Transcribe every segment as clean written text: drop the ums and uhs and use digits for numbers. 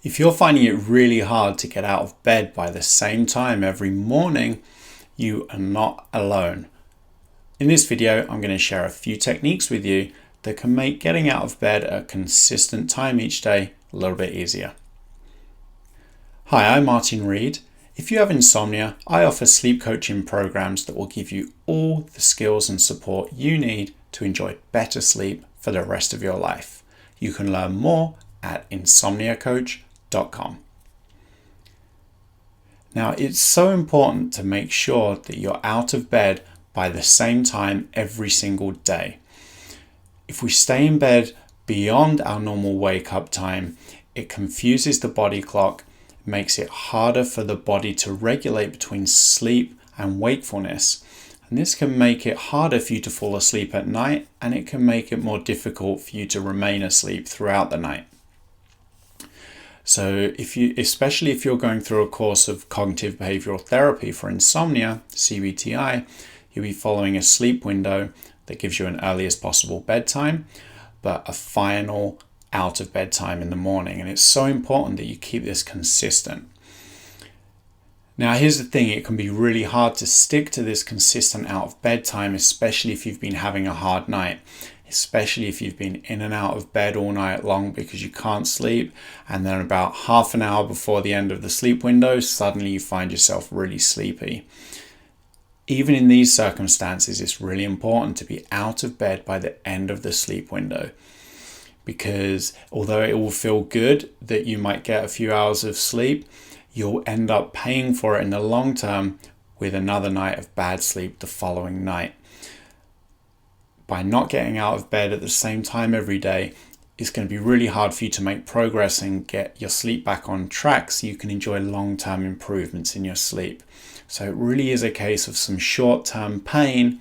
If you're finding it really hard to get out of bed by the same time every morning, you are not alone. In this video, I'm going to share a few techniques with you that can make getting out of bed at a consistent time each day a little bit easier. Hi, I'm Martin Reed. If you have insomnia, I offer sleep coaching programs that will give you all the skills and support you need to enjoy better sleep for the rest of your life. You can learn more at insomniacoach.com. Now, it's so important to make sure that you're out of bed by the same time every single day. If we stay in bed beyond our normal wake-up time, it confuses the body clock, makes it harder for the body to regulate between sleep and wakefulness. And this can make it harder for you to fall asleep at night, and it can make it more difficult for you to remain asleep throughout the night. So especially if you're going through a course of cognitive behavioral therapy for insomnia, cbt-i, you'll be following a sleep window that gives you an earliest possible bedtime, but a final out of bedtime in the morning. And it's so important that you keep this consistent. Now, here's the thing, it can be really hard to stick to this consistent out of bedtime, especially if you've been having a hard night, especially if you've been in and out of bed all night long because you can't sleep, and then about half an hour before the end of the sleep window, suddenly you find yourself really sleepy. Even in these circumstances, it's really important to be out of bed by the end of the sleep window, because although it will feel good that you might get a few hours of sleep, you'll end up paying for it in the long term with another night of bad sleep the following night. By not getting out of bed at the same time every day, it's going to be really hard for you to make progress and get your sleep back on track so you can enjoy long-term improvements in your sleep. So it really is a case of some short-term pain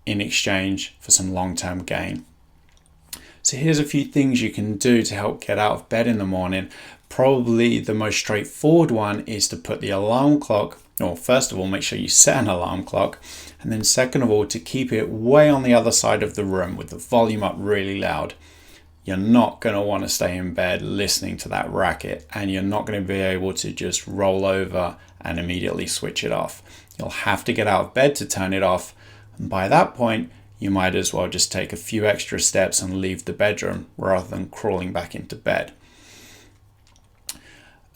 in exchange for some long-term gain. So here's a few things you can do to help get out of bed in the morning. Probably the most straightforward one is to put the alarm clock, or first of all, make sure you set an alarm clock. And then second of all, to keep it way on the other side of the room with the volume up really loud. You're not going to want to stay in bed listening to that racket, and you're not going to be able to just roll over and immediately switch it off. You'll have to get out of bed to turn it off. And by that point, you might as well just take a few extra steps and leave the bedroom rather than crawling back into bed.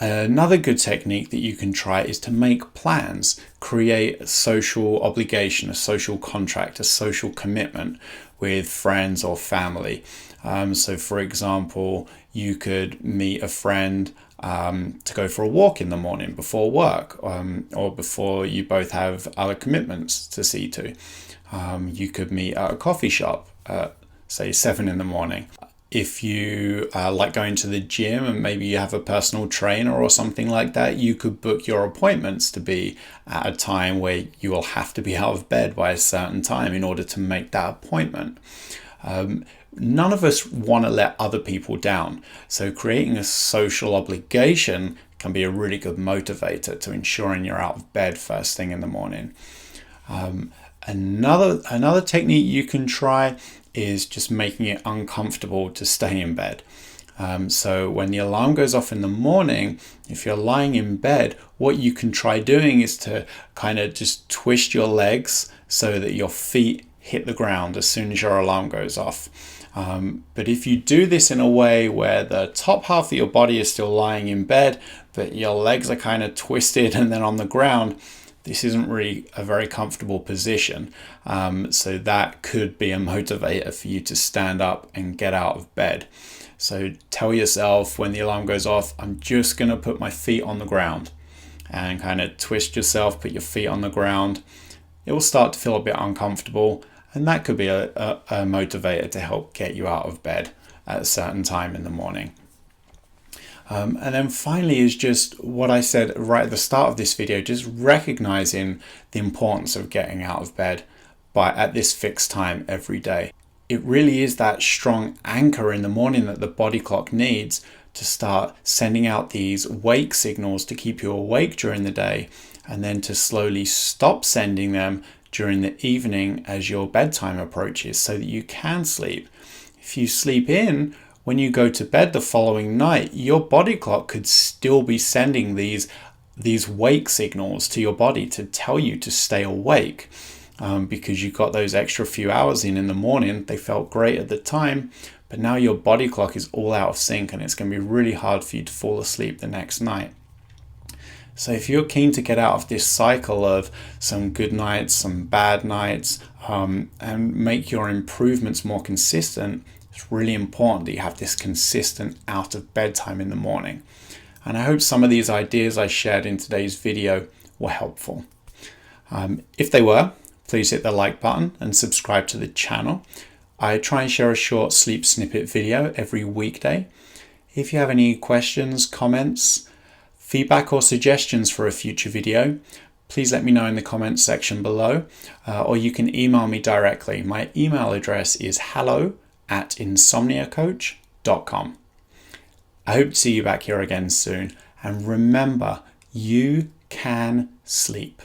Another good technique that you can try is to make plans, create a social obligation, a social contract, a social commitment with friends or family. So for example, you could meet a friend to go for a walk in the morning before work, or before you both have other commitments to see to. You could meet at a coffee shop at, say, 7 in the morning. If you like going to the gym and maybe you have a personal trainer or something like that, you could book your appointments to be at a time where you will have to be out of bed by a certain time in order to make that appointment. None of us want to let other people down, so creating a social obligation can be a really good motivator to ensuring you're out of bed first thing in the morning. Another technique you can try is just making it uncomfortable to stay in bed. So when the alarm goes off in the morning, if you're lying in bed, what you can try doing is to kind of just twist your legs so that your feet hit the ground as soon as your alarm goes off. But if you do this in a way where the top half of your body is still lying in bed, but your legs are kind of twisted and then on the ground, this isn't really a very comfortable position. So that could be a motivator for you to stand up and get out of bed. So tell yourself when the alarm goes off, I'm just going to put my feet on the ground, and kind of twist yourself, put your feet on the ground. It will start to feel a bit uncomfortable, and that could be a motivator to help get you out of bed at a certain time in the morning. And then finally is just what I said right at the start of this video, just recognizing the importance of getting out of bed at this fixed time every day. It really is that strong anchor in the morning that the body clock needs to start sending out these wake signals to keep you awake during the day, and then to slowly stop sending them during the evening as your bedtime approaches so that you can sleep. If you sleep in when you go to bed the following night, your body clock could still be sending these wake signals to your body to tell you to stay awake. Because you got those extra few hours in the morning. They felt great at the time, but now your body clock is all out of sync and it's going to be really hard for you to fall asleep the next night. So if you're keen to get out of this cycle of some good nights, some bad nights, and make your improvements more consistent, it's really important that you have this consistent out of bed time in the morning. And I hope some of these ideas I shared in today's video were helpful. If they were, please hit the like button and subscribe to the channel. I try and share a short sleep snippet video every weekday. If you have any questions, comments, feedback or suggestions for a future video, please let me know in the comments section below, or you can email me directly. My email address is hello@insomniacoach.com. I hope to see you back here again soon, and remember, you can sleep.